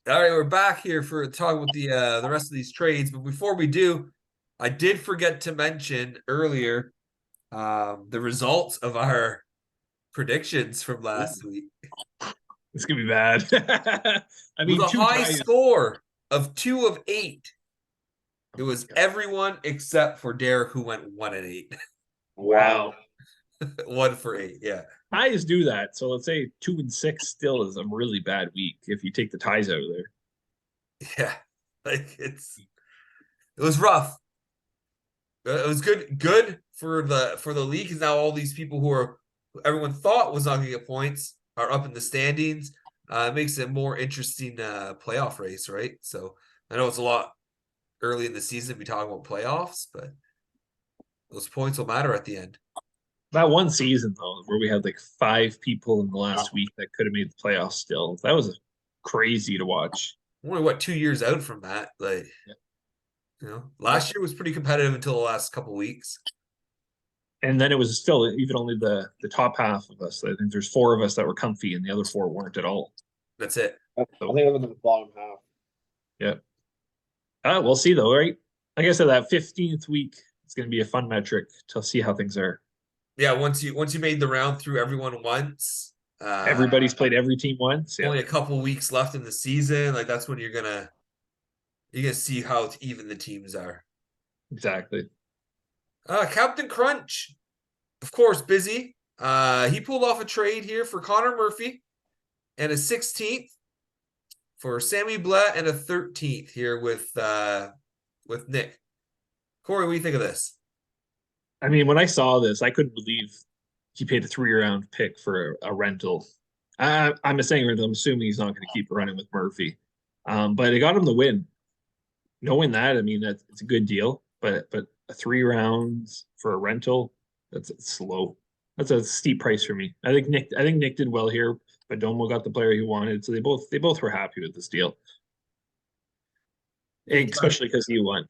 All right, we're back here for talk about the rest of these trades. But before we do, I did forget to mention earlier the results of our predictions from last week. It's gonna be bad. I With mean, a two high ties. score of 2 of 8. Oh It my was God. everyone except for Derek, who went 1 and 8. Wow. 1 for 8, yeah. Ties do that. So let's say 2 and 6 still is a really bad week if you take the ties out of there. Yeah. Like it was rough. It was good for the league because now all these people who everyone thought was not going to get points are up in the standings. It makes it a more interesting playoff race, right? So I know it's a lot early in the season to be talking about playoffs, but those points will matter at the end. That one season though, where we had like 5 people in the last week that could have made the playoffs still. That was crazy to watch. Only what 2 years out from that, like Yeah. last year was pretty competitive until the last couple weeks. And then it was still even only the top half of us. I think there's 4 of us that were comfy and the other 4 weren't at all. That's it. I So think I'm in the bottom half. yeah. We'll see though, right? Like I said, that 15th week is going to be a fun metric to see how things are. Yeah, once you made the round through everyone once, Everybody's played every team once. Yeah, only a couple weeks left in the season. Like that's when you're gonna see how even the teams are. exactly. Captain Crunch, of course, busy. He pulled off a trade here for Connor Murphy and a 16th for Sammy Blatt and a 13th here with Nick. Corey, what do you think of this? I mean, when I saw this, I couldn't believe he paid a 3 round pick for a rental. I'm saying rental. I'm assuming he's not going to keep running with Murphy. But it got him the win. Knowing that, I mean, it's a good deal. But 3 rounds for a rental, that's slow. That's a steep price for me. I think Nick did well here, but Domo got the player he wanted, so they both were happy with this deal, especially because he won.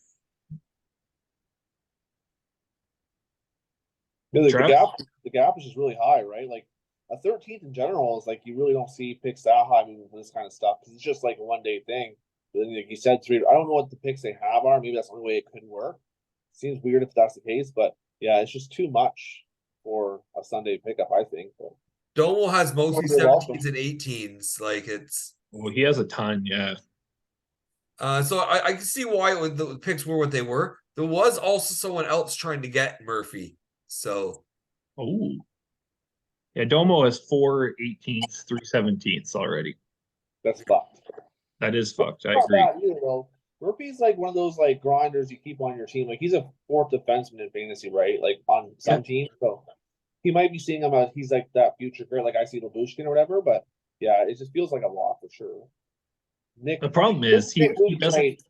Yeah, like Travis? the gap is just really high, right? Like a 13th in general is like you really don't see picks that high moving for this kind of stuff because it's just like a 1 day thing. But then, like you said, three. I don't know what the picks they have are. Maybe that's the only way it could work. Seems weird if that's the case, but yeah, it's just too much for a Sunday pickup. I think. But Domo has mostly you're welcome. 17s and 18s. Like it's Well, he has a ton, yeah. so I can see why the picks were what they were. There was also someone else trying to get Murphy. So Oh, yeah. Domo has 4 18ths, 3 17ths already. That's fucked. That is fucked. I Not agree. that either though. Murphy's like one of those like grinders you keep on your team. Like he's a fourth defenseman in fantasy, right? Like on Yeah. some teams. So he might be seeing him as he's like that future great, like I see Labushkin or whatever. But yeah, it just feels like a lot for sure. Nick, The problem is Nick he doesn't trade.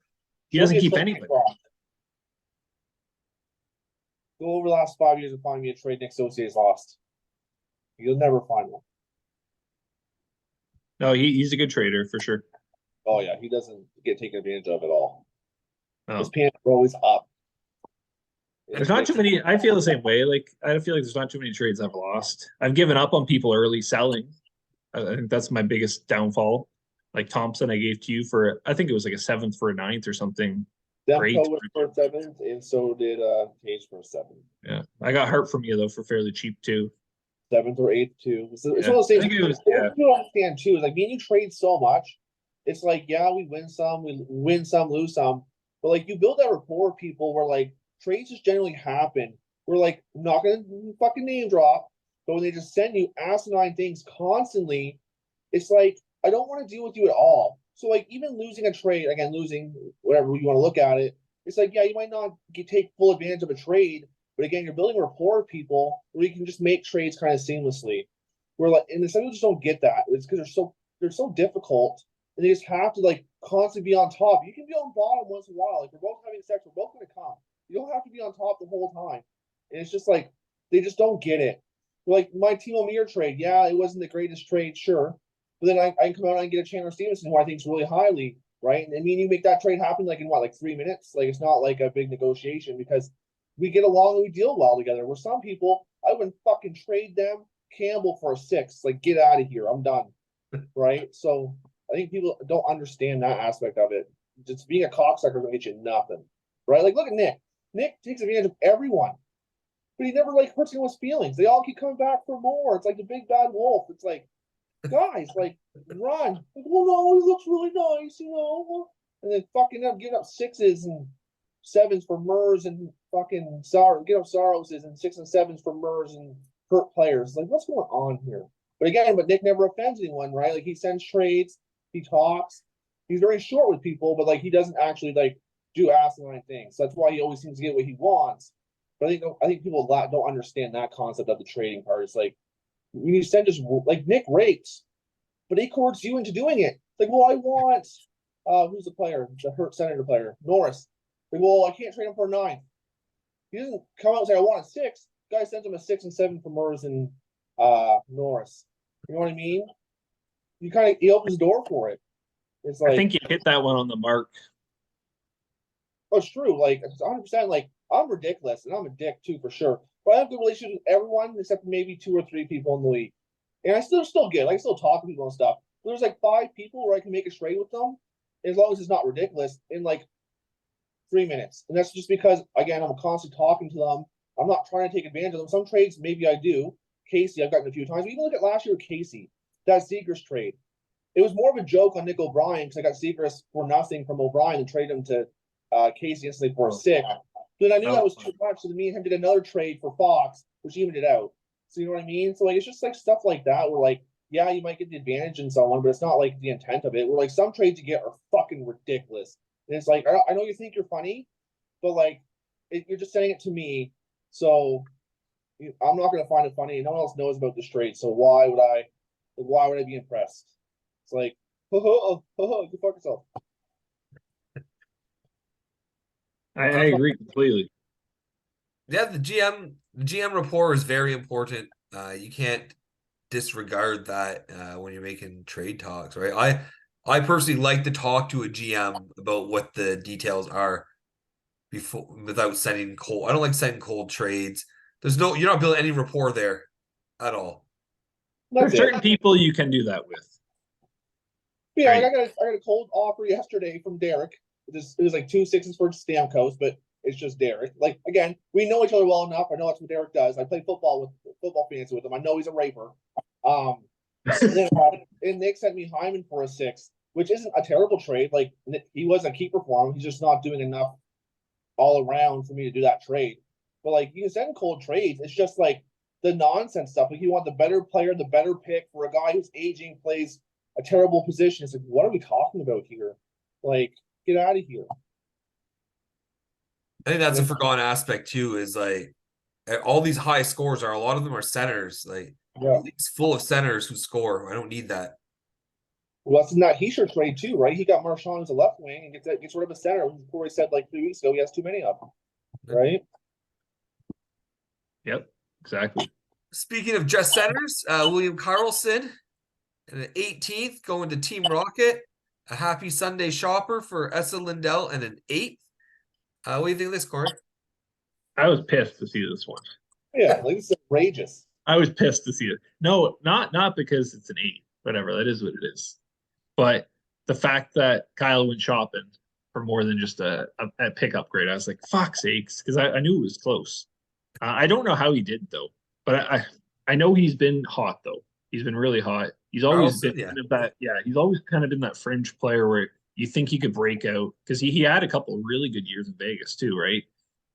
he Show doesn't me a keep trade anybody. block. Go over the last 5 years and find me a trade Nick Saucier's lost. You'll never find one. No, he's a good trader for sure. Oh yeah, he doesn't get taken advantage of at all. His No. pants are always up. There's not too many. I feel the same way. Like I feel like there's not too many trades I've lost. I've given up on people early selling. I think that's my biggest downfall. Like Thompson, I gave to you for I think it was like a 7th for a 9th or something. Great. Demko went for a 7th, and so did Tage for a 7th. Yeah, I got hurt from you though for fairly cheap too. 7th or 8th too. It's Yeah. one of those things. I think it was What you don't understand too is like me and you trade so much. It's like yeah, we win some, lose some, but like you build that rapport with people where like trades just generally happen. We're like I'm not gonna fucking name drop, but when they just send you asinine things constantly, it's like I don't want to deal with you at all. So like even losing a trade, again losing whatever you want to look at it, it's like yeah, you might not take full advantage of a trade, but again, you're building rapport with people where you can just make trades kind of seamlessly. We're like, and some people just don't get that. It's because they're so difficult, and they just have to like constantly be on top. You can be on bottom once in a while. Like we're both having sex, we're both going to come. You don't have to be on top the whole time. And it's just like they just don't get it. Like my Timo Meyer trade, yeah, it wasn't the greatest trade, sure, but then I can come out and get a Chandler Stevenson who I think is really highly, right? And I mean, you make that trade happen like in what, like 3 minutes? Like it's not like a big negotiation because we get along and we deal well together. Where some people, I wouldn't fucking trade them Campbell for a 6. Like, get out of here. I'm done. Right? So I think people don't understand that aspect of it. Just being a cocksucker doesn't get you nothing, right? Like, look at Nick. Nick takes advantage of everyone, but he never like hurts anyone's feelings. They all keep coming back for more. It's like the big bad wolf. It's like, guys, like, run. Like, well, no, he looks really nice, and then fucking up giving up 6s and 7s for Mers and fucking give up Sorrowses and 6 and 7s for Mers and hurt players. Like, what's going on here? But again, Nick never offends anyone, right? Like, he sends trades, he talks, he's very short with people, but like he doesn't actually like do asinine things. So that's why he always seems to get what he wants. But I think people don't understand that concept of the trading part. It's like when you send just like Nick rakes, but he courts you into doing it. Like, well, I want who's the player, the hurt Senator player, Norris. Like, well, I can't trade him for a 9. He doesn't come out and say I want a 6. Guy sends him a 6 and 7 for Mers and Norris. You know what I mean? He opens the door for it. It's like, I think you hit that one on the mark. Oh, it's true. Like, it's 100%. Like, I'm ridiculous, and I'm a dick too for sure. But I have good relationships with everyone except maybe 2 or 3 people in the league, and I still good. I still talk to people and stuff. But there's like 5 people where I can make a trade with them, as long as it's not ridiculous, in like 3 minutes. And that's just because, again, I'm constantly talking to them. I'm not trying to take advantage of them. Some trades maybe I do. Casey, I've gotten a few times. But even look at last year with Casey, that Zegers trade. It was more of a joke on Nick O'Brien because I got Zegers for nothing from O'Brien and traded him to Casey instantly for a 6. But then I knew that was too much, so me and him did another trade for Fox, which evened it out. So you know what I mean? So like it's just like stuff like that where like, yeah, you might get the advantage in someone, but it's not like the intent of it. Where like some trades you get are fucking ridiculous. And it's like, I know you think you're funny, but like you're just saying it to me. So I'm not gonna find it funny. No one else knows about this trade. So why would I be impressed? It's like, go fuck yourself. I agree completely. Yeah, the GM rapport is very important. You can't disregard that when you're making trade talks, right? I personally like to talk to a GM about what the details are before without sending cold. I don't like sending cold trades. You're not building any rapport there at all. There's certain people you can do that with. Yeah, right? like I got a cold offer yesterday from Derek. It was like 2 6s for Stamkos, but it's just Derek. Like, again, we know each other well enough. I know that's what Derek does. I play football fantasy with him. I know he's a raper. And Nick sent me Hyman for a 6, which isn't a terrible trade. Like, he wasn't a keeper for him. He's just not doing enough all around for me to do that trade. But like, you can send cold trades. It's just like the nonsense stuff. Like, you want the better player, the better pick for a guy who's aging, plays a terrible position. It's like, what are we talking about here? Like, get out of here. I think that's a forgotten aspect too, is like all these high scores a lot of them are centers. Like it's full of centers who score. I don't need that. Well, that's not Heischer trade too, right? He got Marchand as a left wing and gets rid of a center. Corey said like 3 weeks ago he has too many of them. Right? Yep, exactly. Speaking of just centers, William Karlsson and an 18th going to Team Rocket. A happy Sunday shopper for Essa Lindell and an 8th. What do you think of this, Corey? I was pissed to see this one. Yeah, like it's outrageous. I was pissed to see it. No, not because it's an 8. Whatever, that is what it is. But the fact that Kyle went shopping for more than just a pick upgrade, I was like, fuck sakes, because I knew it was close. I don't know how he did though, but I know he's been hot though. He's been really hot. He's always been kind of that. Yeah, he's always kind of been that fringe player where you think he could break out because he had a couple of really good years in Vegas too, right?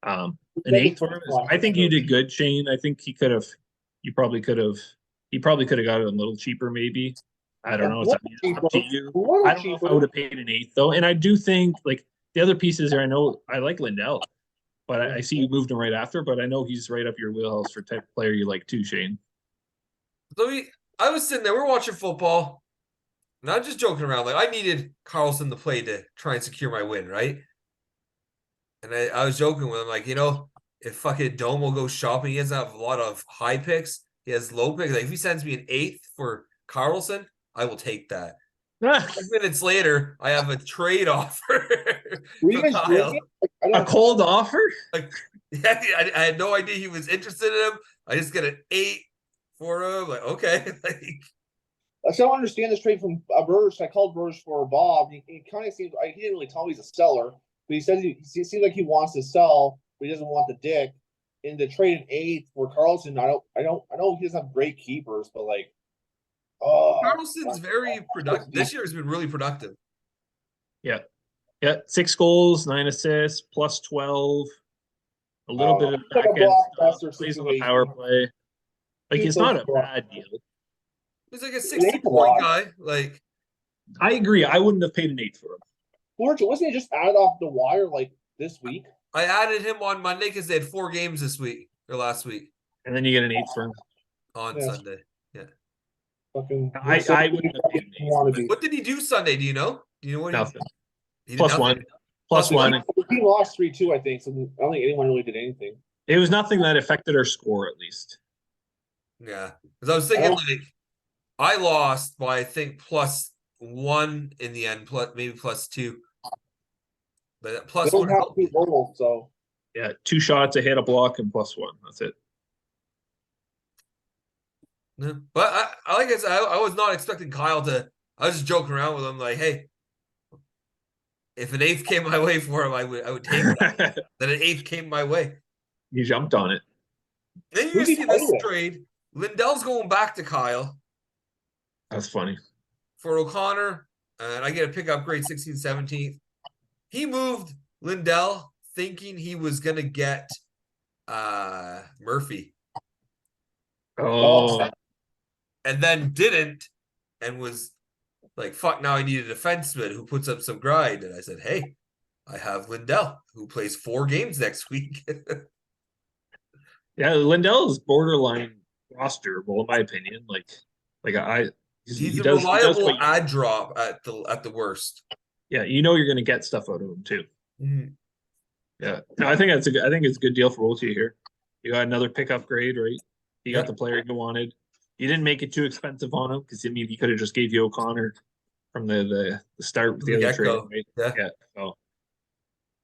An 8 for him. I think you did good, Shane. I think he could have. He probably could have got it a little cheaper, maybe. I don't know. It's up to you. I don't know if I would have paid an 8 though, and I do think like the other pieces there. I know I like Lindell, but I see you moved him right after. But I know he's right up your wheelhouse for type of player you like too, Shane. So I was sitting there, we're watching football, not just joking around. Like I needed Karlsson to play to try and secure my win, right? And I was joking with him, like, if fucking Dome will go shopping, he doesn't have a lot of high picks. He has low picks. Like if he sends me an 8th for Karlsson, I will take that. 5 minutes later, I have a trade offer. A cold offer? Like, yeah, I had no idea he was interested in him. I just get an 8 for him. Like, okay. Like, I still don't understand this trade from Burge. I called Burge for Bob. He kind of seems like he didn't really tell me he's a seller, but he says he seems like he wants to sell, but he doesn't want the dick. In the trade an eighth for Carlson, I know he doesn't have great keepers, but like, Carlson's very productive. This year has been really productive. Yeah. Yeah. 6 goals, 9 assists, plus 12. A little bit of like a back end blockbuster stuff, plays on the situation. power play. Like, He's it's so not a strong. bad deal. He's like a ain't 60-point a lot. guy. Like, I agree. I wouldn't have paid an 8 for him. Wasn't he just added off the wire like this week? I added him on Monday because they had 4 games this week or last week And then you get an 8 for him. on Yeah. Sunday. Yeah. Fucking. I wouldn't have paid an 8. Want to be. What did he do Sunday? Do you know? Do you know what Nothing. he did? Plus Nothing? 1. Plus 1. The team lost 3-2, I think. So I don't think anyone really did anything. It was nothing that affected our score, at least. Yeah. Because I was thinking, like, I lost by, I think, +1 in the end, maybe +2. But plus They don't 1 have helped me. 2 goals, so Yeah, 2 shots, a hit, a block, and +1. That's it. Yeah. But I like I said, I was not expecting Kyle to. I was just joking around with him, like, hey, if an eighth came my way for him, I would take that. Then an eighth came my way. You jumped on it. Then you Who's he see this playing with? trade. Lindell's going back to Kyle That's funny. for O'Connor, and I get a pickup grade 16th, 17th. He moved Lindell thinking he was gonna get Murphy, Oh, and then didn't, and was like, fuck, now I need a defenseman who puts up some grind. And I said, hey, I have Lindell, who plays 4 games next week. yeah. Lindell's borderline rosterable, in my opinion. He's he a does reliable what you- ad drop at the worst. yeah, you know you're going to get stuff out of him too. Mhm. Yeah, no, I think it's a good deal for both of you here. You got another pickup grade, right? You got the player you wanted. You didn't make it too expensive on him because I mean he could have just gave you O'Connor from the start with the other trade, right? Yeah. So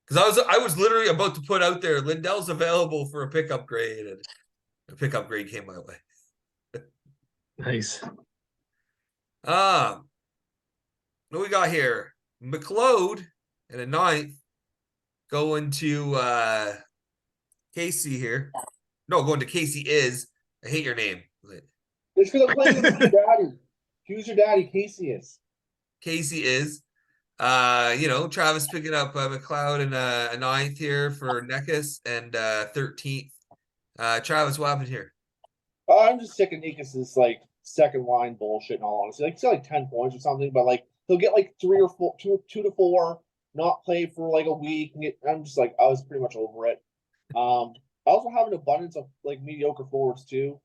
Because I was literally about to put out there, Lindell's available for a pickup grade, and a pickup grade came my way. nice. What do we got here? McLeod and a 9th going to Casey here. No, going to Casey is. I hate your name. it's because I'm playing with your daddy. Who's your daddy? Casey is. Casey is. Travis picking up McLeod and a 9th here for Nekus and 13th. Travis, what happened here? I'm just sick of Nikas's like second line bullshit. In all honesty, like he's got like 10 points or something, but like he'll get like 3 or 4, 2 to 4, not play for like a week. And I'm just like I was pretty much over it. I also have an abundance of like mediocre forwards too.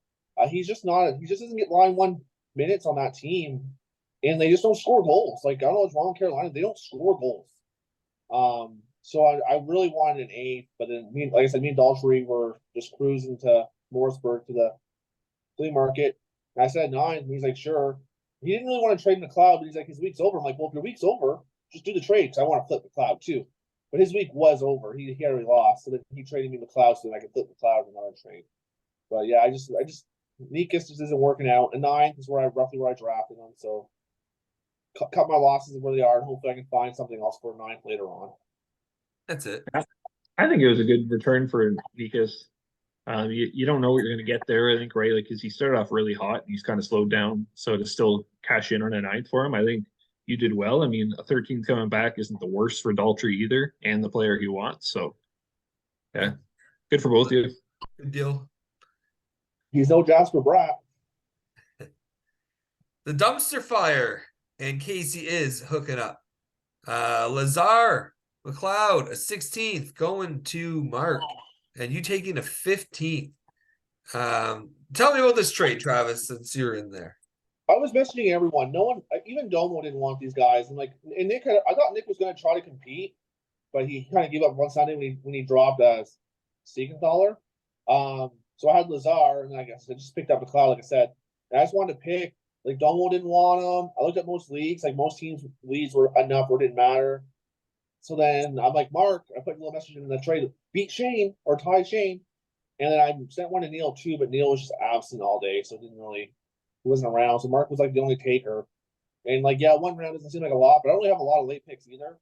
He just doesn't get line 1 minutes on that team, and they just don't score goals. Like I don't know what's wrong with Carolina, they don't score goals. So I really wanted an 8th, but then like I said, me and Daltrey were just cruising to Morrisburg to the flea market. And I said 9, and he's like, sure. He didn't really want to trade in the cloud, but he's like, his week's over. I'm like, well, if your week's over, just do the trade because I want to flip the cloud too. But his week was over. He already lost, so then he traded me the cloud so that I could flip the cloud in another trade. But yeah, I just Nikas just isn't working out. A 9 is roughly where I drafted him. So cut my losses where they are, and hopefully I can find something else for a 9th later on. That's it. I think it was a good return for Nikas. You don't know what you're going to get there, I think, right? Like, because he started off really hot and he's kind of slowed down. So to still cash in on a 9th for him, I think you did well. I mean, a 13th coming back isn't the worst for Daltrey either, and the player he wants. So, yeah, good for both of you. Good deal. He's no Jasper Bratt. The dumpster fire and Casey is hooking up. Lazar McLeod, a 16th going to Mark, and you taking a 15th. Tell me about this trade, Travis, since you're in there. I was messaging everyone. No one, even Domo didn't want these guys. And like, and Nick, I thought Nick was going to try to compete, but he kind of gave up one Sunday when he dropped Siegenthaler. So I had Lazar, and I guess I just picked up McLeod, like I said. And I just wanted to pick. Like Domo didn't want him. I looked at most leagues. Like most teams' leads were enough or didn't matter. So then I'm like, Mark, I put a little message in the trade, beat Shane or tie Shane. And then I sent one to Neil too, but Neil was just absent all day, so it didn't really who wasn't around. So Mark was like the only taker. And like, yeah, 1 round doesn't seem like a lot, but I don't really have a lot of late picks either.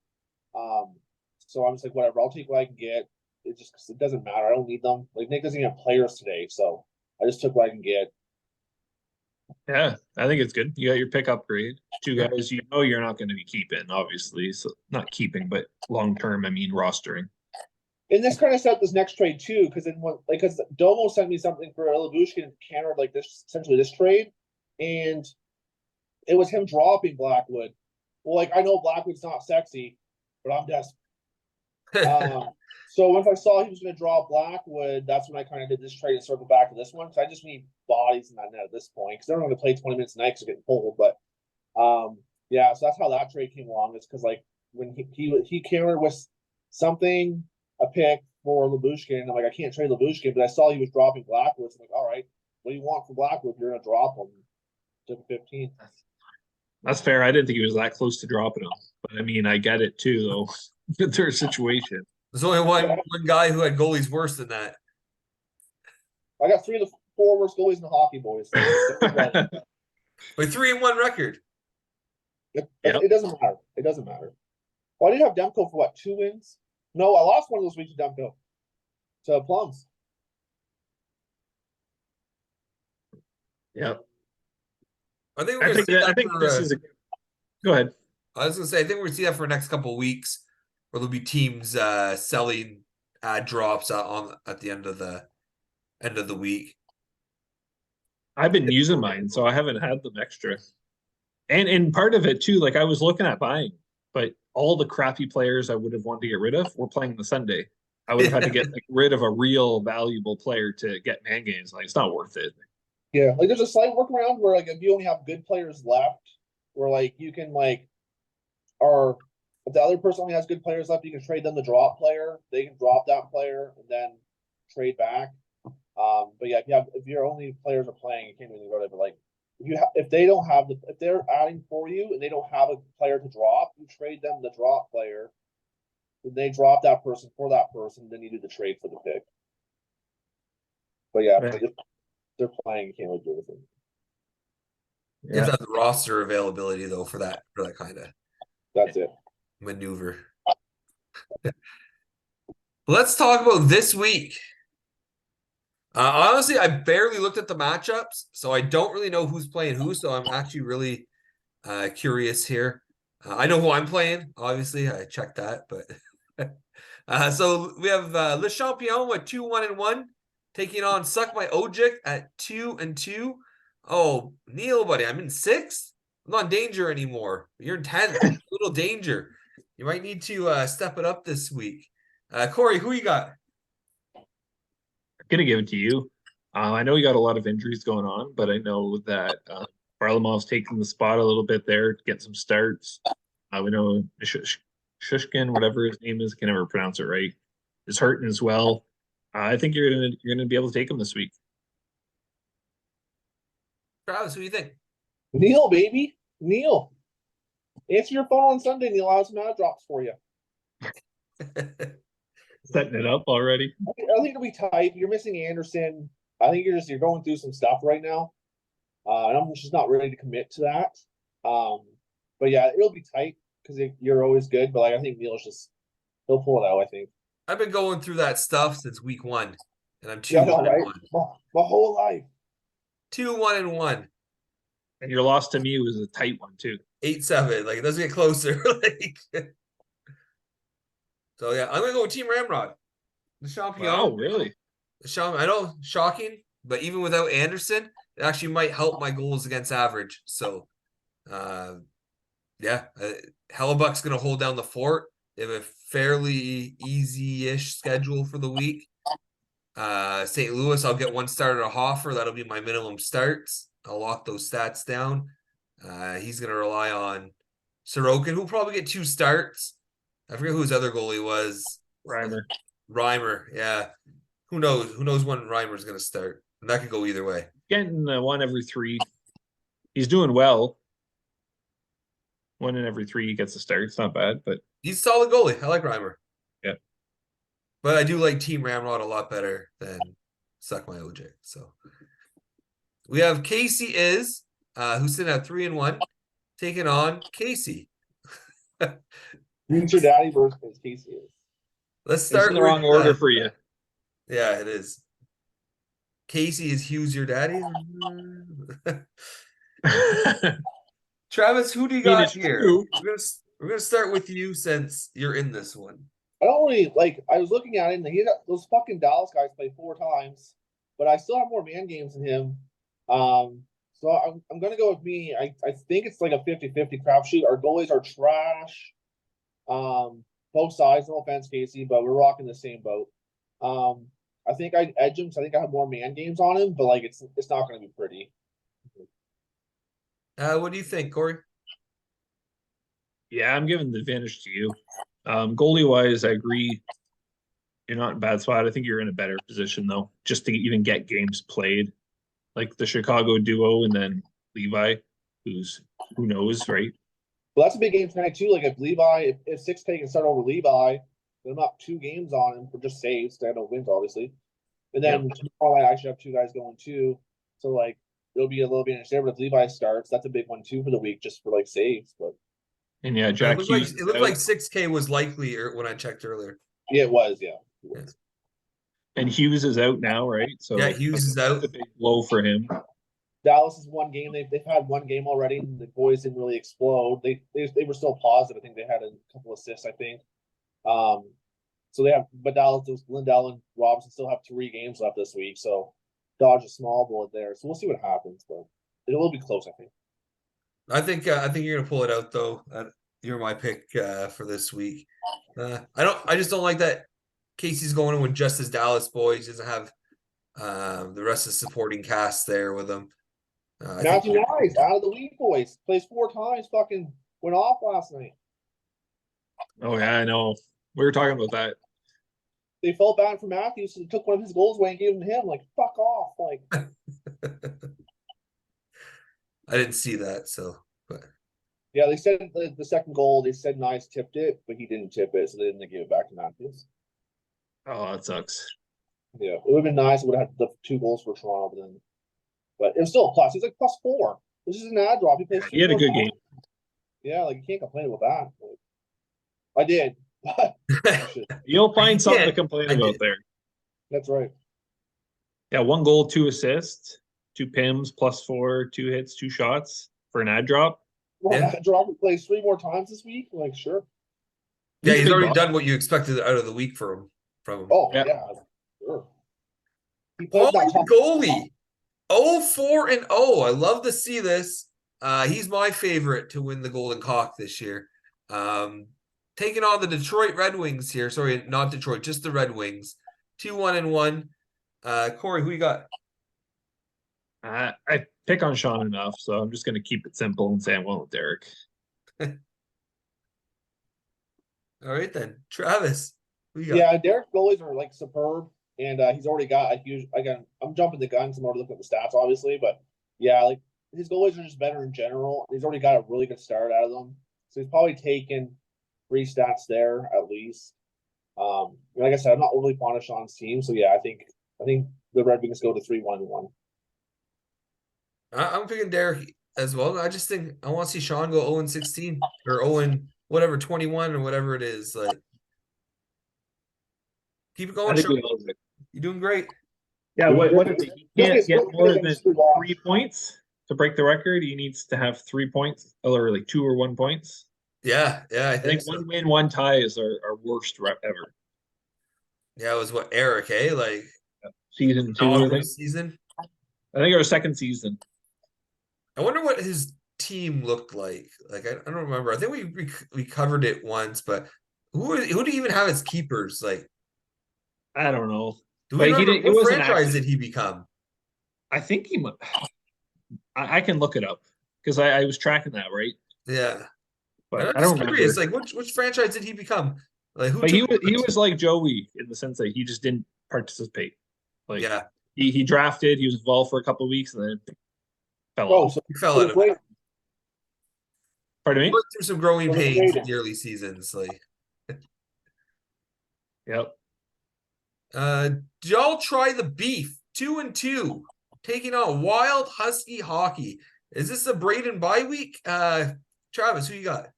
So I'm just like, whatever, I'll take what I can get. It doesn't matter. I don't need them. Like Nick doesn't even have players today, so I just took what I can get. Yeah, I think it's good. You got your pick upgrade. Two guys you know you're not going to be keeping, obviously. So not keeping, but long term, I mean rostering. And this kind of set this next trade too, because because Domo sent me something for Labushkin countered like this, essentially this trade, and it was him dropping Blackwood. Well, like I know Blackwood's not sexy, but I'm desperate. So once I saw he was going to draw Blackwood, that's when I kind of did this trade and circle back to this one because I just need bodies in that net at this point because they're not going to play 20 minutes a night because they're getting pulled. But yeah, so that's how that trade came along. It's because like when he countered with something, a pick for Labushkin, I'm like, I can't trade Labushkin, but I saw he was dropping Blackwood. So I'm like, all right, what do you want for Blackwood? You're going to drop him. Took 15. That's fair. I didn't think he was that close to dropping him, but I mean, I get it too, though. Their situation. There's only one guy who had goalies worse than that. I got 3 of the 4 worst goalies in the hockey, boys. But 3-1 record. It doesn't matter. It doesn't matter. Well, I did have Demko for what, 2 wins? No, I lost one of those weeks to Demko. To Plums. Yep. I think we're gonna see that for, this is a. Go ahead. I was gonna say I think we're gonna see that for the next couple of weeks, where there'll be teams selling ad drops at the end of the week. I've been using mine, so I haven't had them extra. And part of it too, like I was looking at buying, but all the crappy players I would have wanted to get rid of were playing the Sunday. I would have had to get rid of a real valuable player to get man games. Like it's not worth it. Yeah, like there's a slight workaround where like if you only have good players left, where like you can like, or if the other person only has good players left, you can trade them the drop player. They can drop that player and then trade back. But yeah, if your only players are playing, you can't really go there. But like if they don't have if they're adding for you and they don't have a player to drop, you trade them the drop player. Then they drop that person for that person, then you do the trade for the pick. But yeah, Right. if they're playing, you can't really do anything. You have to have the roster availability though for that kind of That's it. maneuver. Let's talk about this week. Honestly, I barely looked at the matchups, so I don't really know who's playing who. So I'm actually really curious here. I know who I'm playing. Obviously, I checked that, but so we have Le Champion with 2-1-1 taking on Suck My Ojic at 2-2. Oh, Neil, buddy, I'm in 6th. I'm not in danger anymore. You're in 10th. Little danger. You might need to step it up this week. Corey, who you got? I'm gonna give it to you. I know you got a lot of injuries going on, but I know that Varlamov's taking the spot a little bit there to get some starts. We know Shushkin, whatever his name is, can never pronounce it right, is hurting as well. I think you're gonna be able to take him this week. Travis, who do you think? Neil, baby. Neil. Answer your phone on Sunday, Neil. I'll have some ad drops for you. Setting it up already. I think it'll be tight. You're missing Anderson. I think you're going through some stuff right now. And I'm just not ready to commit to that. But yeah, it'll be tight because you're always good. But like I think Neil's he'll pull it out, I think. I've been going through that stuff since week 1, and I'm 2-1-1. Right? My whole life. 2-1-1. And your loss to me was a tight one too. 8-7. Like it doesn't get closer. So yeah, I'm gonna go with Team Ramrod. The Champion. Oh, really? I know, shocking, but even without Anderson, it actually might help my goals against average. So, yeah, Hellebuck's gonna hold down the fort. They have a fairly easy-ish schedule for the week. St. Louis, I'll get 1 starter to Hoffer. That'll be my minimum starts. I'll lock those stats down. He's gonna rely on Sorokin, who'll probably get 2 starts. I forget who his other goalie was. Reimer, yeah. Who knows? Who knows when Reimer's going to start? And that could go either way. Getting 1 every 3. He's doing well. 1 in every 3 he gets a start. It's not bad, but he's a solid goalie. I like Reimer. Yeah. But I do like Team Ramrod a lot better than Suck My OJ. So we have Casey is who's sitting at 3-1, taking on Casey. Future Daddy versus Casey is. Let's It's start in the with wrong order for you. yeah, it is. Casey is Hughes your daddy? Travis, who do you mean, got it's here? true. We're gonna start with you since you're in this one. I don't really like. I was looking at it, and he got those fucking Dallas guys play 4 times, but I still have more man games than him. So I'm gonna go with me. I think it's like a 50-50 crapshoot. Our goalies are trash. Both sides. No offense, Casey, but we're rocking the same boat. I think I'd edge him because I think I have more man games on him, but like it's not gonna be pretty. What do you think, Corey? Yeah, I'm giving the advantage to you. Goalie wise, I agree. You're not in a bad spot. I think you're in a better position though, just to even get games played, like the Chicago duo and then Levi, who knows, right? Well, that's a big game tonight too. Like if Levi, if 6K can start over Levi, then I'm up 2 games on him for just saves. I don't wins obviously, and then tomorrow I actually have 2 guys going too. So like it'll be a little bit there. But if Levi starts, that's a big one too for the week, just for like saves. But And yeah, It Jack looked like Hughes. it looked like 6K was likely when I checked earlier. yeah, it was. Yeah, it was. And Hughes is out now, right? So Yeah, Hughes is out. that's a big blow for him. Dallas is 1 game. They've had 1 game already, and the boys didn't really explode. They were still positive. I think they had a couple assists. I think. So they have, but Dallas, Lindell and Robinson still have 3 games left this week. So dodge a small bullet there. So we'll see what happens, but it will be close. I think. I think you're gonna pull it out though. You're my pick for this week. I just don't like that Casey's going in with just his Dallas boys. He doesn't have the rest of the supporting cast there with him. Matthew Wise out of the week, boys. Plays 4 times. Fucking went off last night. Oh yeah, I know. We were talking about that. They felt bad for Matthew, so they took one of his goals away and gave him to him. Like fuck off. Like I didn't see that, so but yeah, they said the second goal. They said Nice tipped it, but he didn't tip it, so they didn't give it back to Matthews. Oh, that sucks. Yeah, it would have been nice. It would have had the 2 goals for Toronto, but it was still a plus. He's like +4. This is an ad drop. He plays. He had a good 4 game. Yeah, like you can't complain about that. Like, I did. You'll find something to Yeah, complain I about did. there. That's right. Yeah, 1 goal, 2 assists, 2 PIMs, +4, 2 hits, 2 shots for an ad drop. Well, Yeah. ad drop plays 3 more times this week. Like sure. yeah, he's big already bucks. done what you expected out of the week from him. Oh Yeah. yeah, sure. He plays Paulie that top goalie. 0-4-0. I love to see this. He's my favorite to win the Golden Cock this year. Taking on the Detroit Red Wings here. Sorry, not Detroit, just the Red Wings. 2-1-1. Corey, who you got? I pick on Sean enough, so I'm just going to keep it simple and say I'm going with Derek. All right then, Travis. Who you got? Yeah, Derek's goalies are like superb, and he's already got a huge. I'm jumping the gun because I'm already looking at the stats, obviously, but yeah, like his goalies are just better in general. He's already got a really good start out of them, so he's probably taken 3 stats there at least. Like I said, I'm not overly fond of Sean's team, so yeah, I think the Red Wings go to 3-1-1. I'm picking Derek as well. I just think I want to see Sean go 0-16 or 0-21 or whatever it is. Like, keep it I going, think Sean. we love it. You're doing great. Yeah, what is it? He can't get more than 3 points to break the record. He needs to have 3 points, or like 2 or 1 points. Yeah, I I think so. 1 win, 1 tie is our worst ever. Yeah, it was what Eric, eh? Like Season 2, I think. season. I think our second season. I wonder what his team looked like. Like I don't remember. I think we covered it once, but who do you even have as keepers? Like I don't know. do we But he remember didn't. It what wasn't franchise active. did he become? I think he. I can look it up because I was tracking that, right? Yeah, But and I I'm don't just curious. remember. Like which franchise did he become? Like who? But took he was like Joey in the sense that he just didn't participate. Like yeah, he drafted, he was involved for a couple of weeks and then fell Oh, off. so he fell out of it. Pardon me? Went through some growing Well, pains great. in the early seasons. Like, Yep. did y'all try the beef 2-2, taking on Wild Husky Hockey? Is this a Braden bye week? Travis, who you got?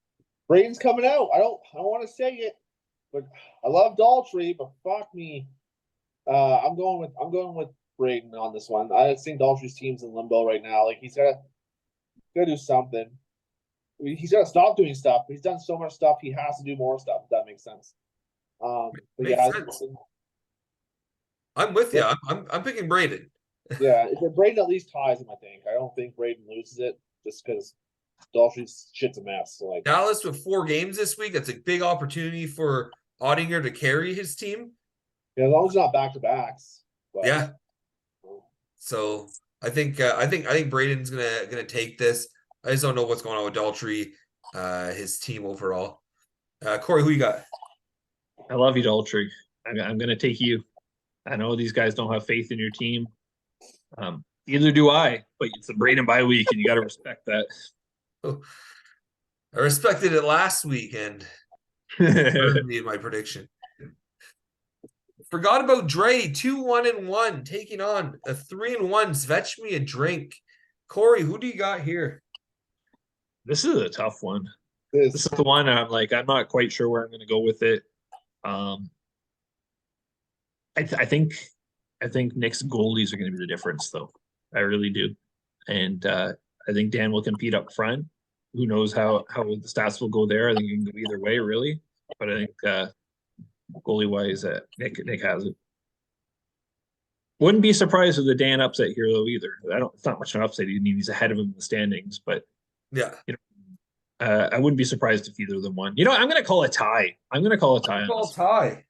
Braden's coming out. I don't want to say it, but I love Daltrey, but fuck me. I'm going with Braden on this one. I think Daltrey's team's in limbo right now. Like he's gotta do something. He's gotta stop doing stuff. He's done so much stuff. He has to do more stuff. If that makes sense. But Makes yeah, sense. I'm with you. Yeah. I'm picking Braden. yeah. If Braden at least ties him, I think. I don't think Braden loses it just because Daltrey's shit's a mess. So like Dallas with 4 games this week. That's a big opportunity for Ottinger to carry his team. yeah, as long as it's not back to backs. Yeah. So I think Braden's gonna take this. I just don't know what's going on with Daltrey, his team overall. Corey, who you got? I love you, Daltrey. I'm going to take you. I know these guys don't have faith in your team. Either do I, but it's a Braden bye week, and you got to respect that. I respected it last week and hurt me in my prediction. Forgot about Dre, 2-1-1, taking on a 3-1. Svetch me a drink. Corey, who do you got here? This is a tough one. This is the one I'm not quite sure where I'm going to go with it. I think Nick's goalies are going to be the difference, though. I really do, and I think Dan will compete up front. Who knows how the stats will go there? I think it can go either way, really. But I think goalie wise, Nick has it. Wouldn't be surprised with the Dan upset here, though, either. It's not much of an upset. He's ahead of him in the standings, but yeah, I wouldn't be surprised if either of them won. I'm going to call a tie. I'm going to call a tie. Tie.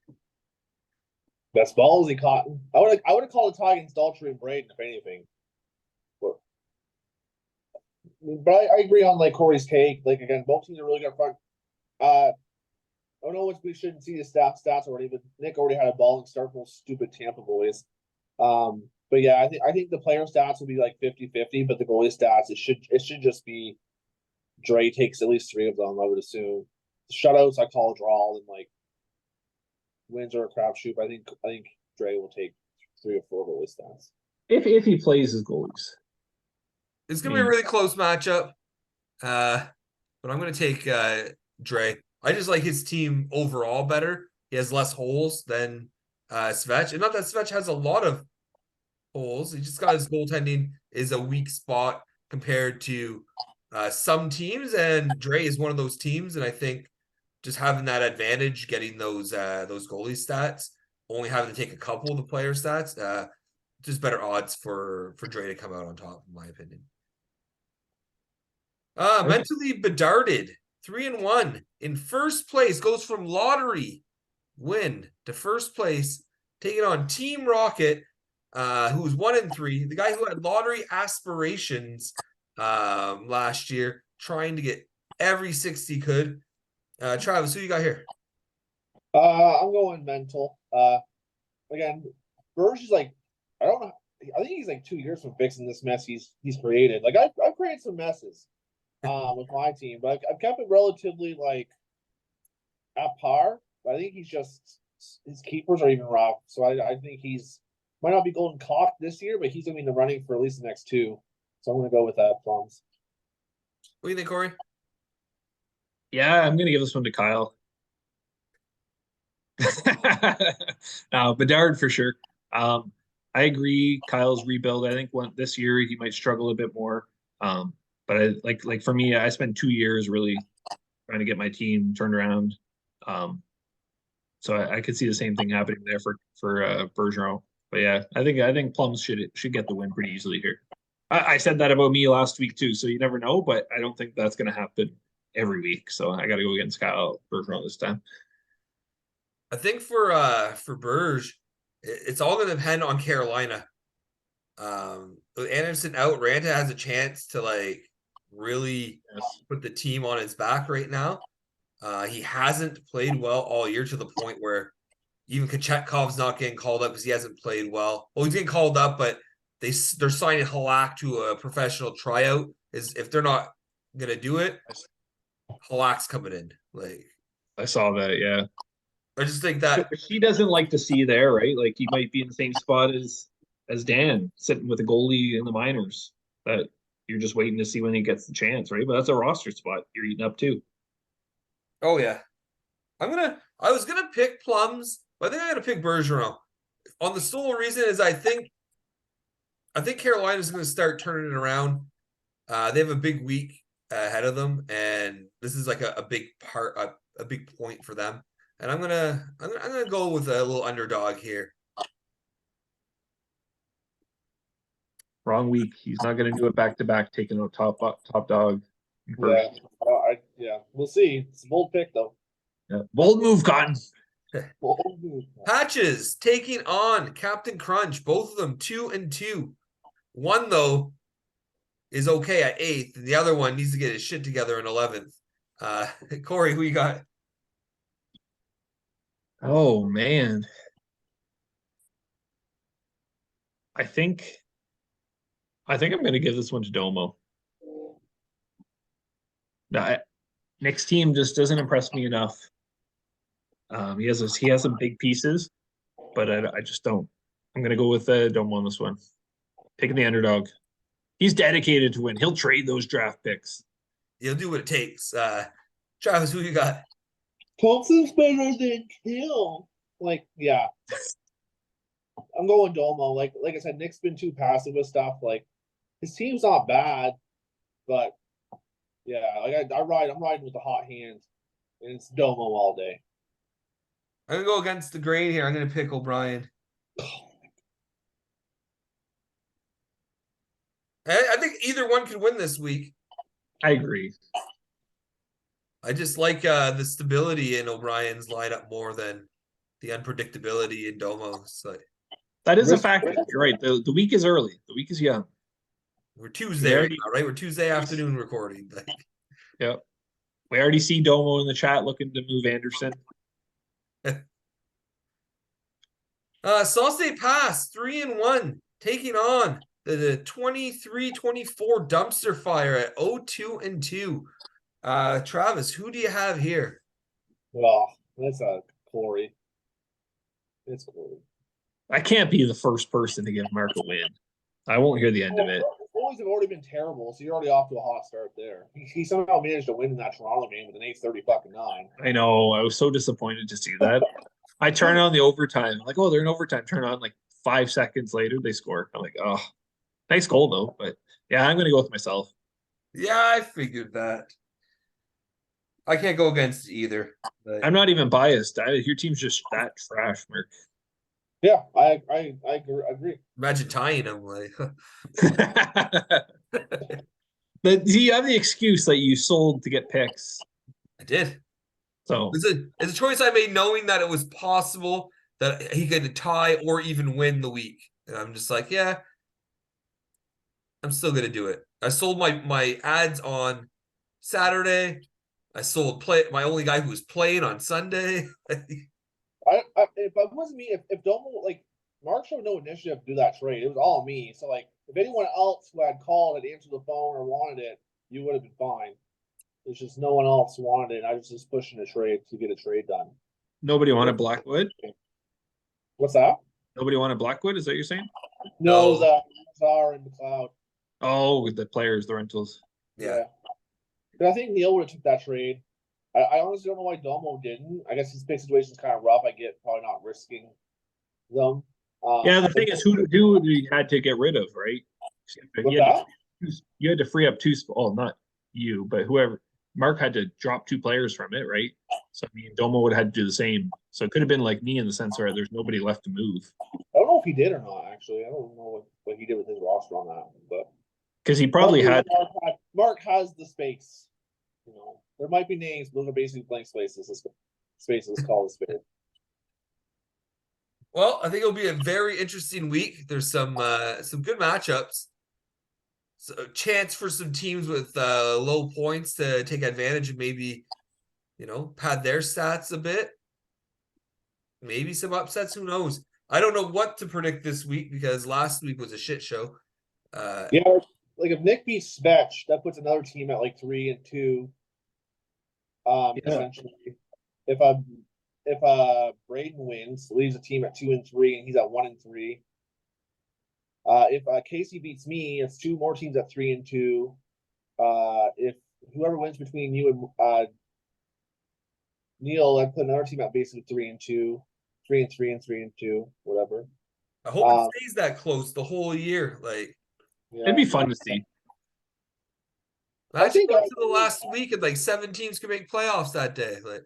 Best ballsy, Cotton. I would have called a tie against Daltrey and Braden if anything. But I agree on like Corey's take. Like again, both teams are really good up front. I don't know we shouldn't see the stats already, but Nick already had a balling start from those stupid Tampa boys. But yeah, I think the player stats will be like 50-50, but the goalie stats it should just be Dre takes at least 3 of them, I would assume. Shutouts I call a draw, and like wins are a crapshoot. I think Dre will take 3 or 4 goalie stats. If he plays his goalies. It's gonna be a really close matchup. But I'm gonna take Dre. I just like his team overall better. He has less holes than Svetch. And not that Svetch has a lot of holes. He just got his goaltending is a weak spot compared to some teams, and Dre is one of those teams. And I think just having that advantage, getting those goalie stats, only having to take a couple of the player stats, just better odds for Dre to come out on top, in my opinion. Mentally bedarded, 3-1 in first place, goes from lottery win to first place, taking on Team Rocket, who was 1-3, the guy who had lottery aspirations last year, trying to get every 60 he could. Travis, who you got here? I'm going mental. Again, Burge is like, I don't know. I think he's like 2 years from fixing this mess he's created. Like I've created some messes with my team, but I've kept it relatively like at par. But I think he's just his keepers are even rough. So I think he's might not be golden cock this year, but he's gonna be in the running for at least the next 2. So I'm gonna go with that, Plums. What do you think, Corey? Yeah, I'm gonna give this one to Kyle. Bedard for sure. I agree. Kyle's rebuild. I think this year he might struggle a bit more. But I like for me, I spent 2 years really trying to get my team turned around. So I could see the same thing happening there for Bergeron. But yeah, I think Plums should get the win pretty easily here. I said that about me last week too, so you never know. But I don't think that's going to happen every week. So I got to go against Kyle Bergeron this time. I think for Berge, it's all going to depend on Carolina. With Anderson out, Ranta has a chance to like really put the team on his back right now. He hasn't played well all year to the point where even Kachetkov's not getting called up because he hasn't played well. Well, he's getting called up, but they're signing Halak to a professional tryout. Is if they're not gonna do it, Halak's coming in. Like I saw that, yeah. I just think that he doesn't like to see there, right? Like he might be in the same spot as Dan, sitting with a goalie in the minors that you're just waiting to see when he gets the chance, right? But that's a roster spot you're eating up too. Oh yeah. I was gonna pick Plums, but I think I'm gonna pick Bergeron. On the sole reason is I think Carolina's gonna start turning it around. They have a big week ahead of them, and this is like a big part, a big point for them. And I'm gonna go with a little underdog here. Wrong week. He's not going to do it back to back, taking out top dog. First. Yeah, we'll see. It's a bold pick though. Yeah. Bold move, Cotton. Bold move. Patches taking on Captain Crunch. Both of them 2-2. One though is okay at 8th, and the other one needs to get his shit together in 11th. Corey, who you got? Oh man, I think I'm going to give this one to Domo. Nick's team just doesn't impress me enough. He has some big pieces, but I just don't. I'm going to go with Domo on this one. Picking the underdog. He's dedicated to win. He'll trade those draft picks. He'll do what it takes. Travis, who you got? Thompson's better than Hill. Like, yeah. I'm going Domo. Like I said, Nick's been too passive with stuff. Like, his team's not bad, but yeah, like I'm riding with the hot hand, and it's Domo all day. I'm gonna go against the grain here. I'm gonna pick O'Brien. I think either one could win this week. I agree. I just like the stability in O'Brien's lineup more than the unpredictability in Domo's. Like, that is a factor. You're right. The week is early. The week is young. We're Tuesday right now, right? We're Tuesday afternoon recording. Like, yep. We already see Domo in the chat looking to move Anderson. Sault Ste. Pass 3-1, taking on the 23-24 dumpster fire at 0-2-2. Travis, who do you have here? Well, that's Corey. It's Corey. I can't be the first person to give Mark a win. I won't hear the end of it. Boys have already been terrible, so you're already off to a hot start there. He somehow managed to win in that Toronto game with an 8:30 I know. I was so disappointed to see that. I turn on the overtime. I'm like, oh, they're in overtime. Turn on like 5 seconds later, they score. I'm like, oh, nice goal though. But yeah, I'm going to go with myself. Yeah, I figured that. I can't go against either. But... I'm not even biased. Your team's just that trash, Mark. Yeah, I agree. Imagine tying them like. But do you have the excuse that you sold to get picks? I did. So it's a choice I made knowing that it was possible that he could tie or even win the week. And I'm just like, yeah, I'm still gonna do it. I sold my ads on Saturday. I sold my only guy who was playing on Sunday. If it wasn't me, if Domo, like, Mark showed no initiative to do that trade, it was all me. So, like, if anyone else who had called had answered the phone or wanted it, you would have been fine. It's just no one else wanted it. I was just pushing a trade to get a trade done. Nobody wanted Blackwood? What's that? Nobody wanted Blackwood? Is that what you're saying? No, Czar and McLeod. Oh, with the players, the rentals. Yeah. I think Neil would have took that trade. I honestly don't know why Domo didn't. I guess his big situation is kind of rough. I get probably not risking them. Yeah, the thing is, who he had to get rid of, right? You had to free up two. Oh, not you, but whoever. Mark had to drop 2 players from it, right? So I mean, Domo would have had to do the same. So it could have been like me in the sense where there's nobody left to move. I don't know if he did or not. Actually, I don't know what he did with his roster on that, but because he probably had. Mark has the space. You know, there might be names, but those are basically blank spaces. Spaces called a space. Well, I think it'll be a very interesting week. There's some good matchups. So chance for some teams with low points to take advantage and maybe, pad their stats a bit. Maybe some upsets. Who knows? I don't know what to predict this week because last week was a shit show. Yeah, like if Nick beats Svetch, that puts another team at like 3-2. Essentially, if Braden wins, leaves a team at 2-3, and he's at 1-3. If Casey beats me, it's 2 more teams at 3-2. If whoever wins between you and Neil, I put another team at basically 3-2, 3-3, and 3-2, whatever. I hope it stays that close the whole year. Like, Yeah. It'd be fun to see. I imagine think going to the last week and like 7 teams could make playoffs that day. Like,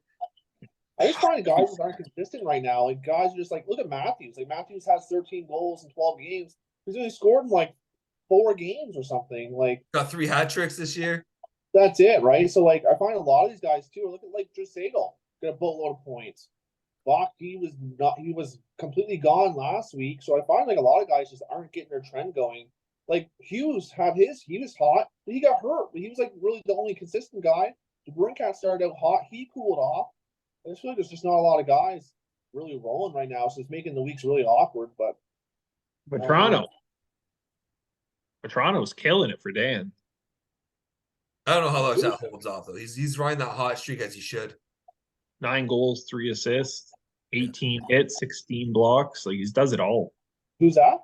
I just find guys that aren't consistent right now. Like guys are just like, look at Matthews. Like Matthews has 13 goals in 12 games. He's only scored in like 4 games or something. Like got 3 hat tricks this year. that's it, right? So like I find a lot of these guys too. Look at like Dreisaitl, got a boatload of points. Bach, he was completely gone last week. So I find like a lot of guys just aren't getting their trend going. Like Hughes he was hot, but he got hurt. But he was like really the only consistent guy. DeBrincat started out hot, he cooled off. I just feel like there's just not a lot of guys really rolling right now, so it's making the weeks really awkward. But Toronto's killing it for Dan. I don't know how long that holds off though. He's riding that hot streak as he should. 9 goals, 3 assists, 18 hits, 16 blocks. Like he does it all. who's that?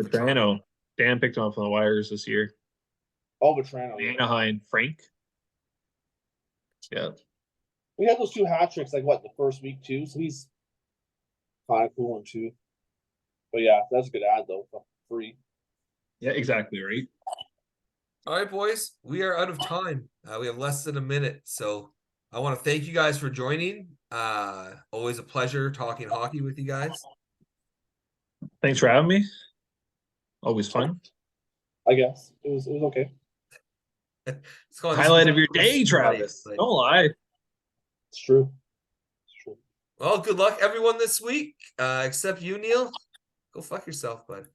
Petrano. Dan picked him up on the wires this year. Oh, Vetrano. Anaheim, Frank. Yeah. We had those 2 hat tricks like what the first week too, so he's kind of cool one too. But yeah, that's a good ad though, for free. Yeah, exactly right. All right, boys, we are out of time. We have less than a minute, so I want to thank you guys for joining. Always a pleasure talking hockey with you guys. Thanks for having me. Always fun. I guess it was okay. Highlight of your day, Travis. Like, Don't lie. It's true. It's true. well, good luck everyone this week, except you, Neil. Go fuck yourself, bud.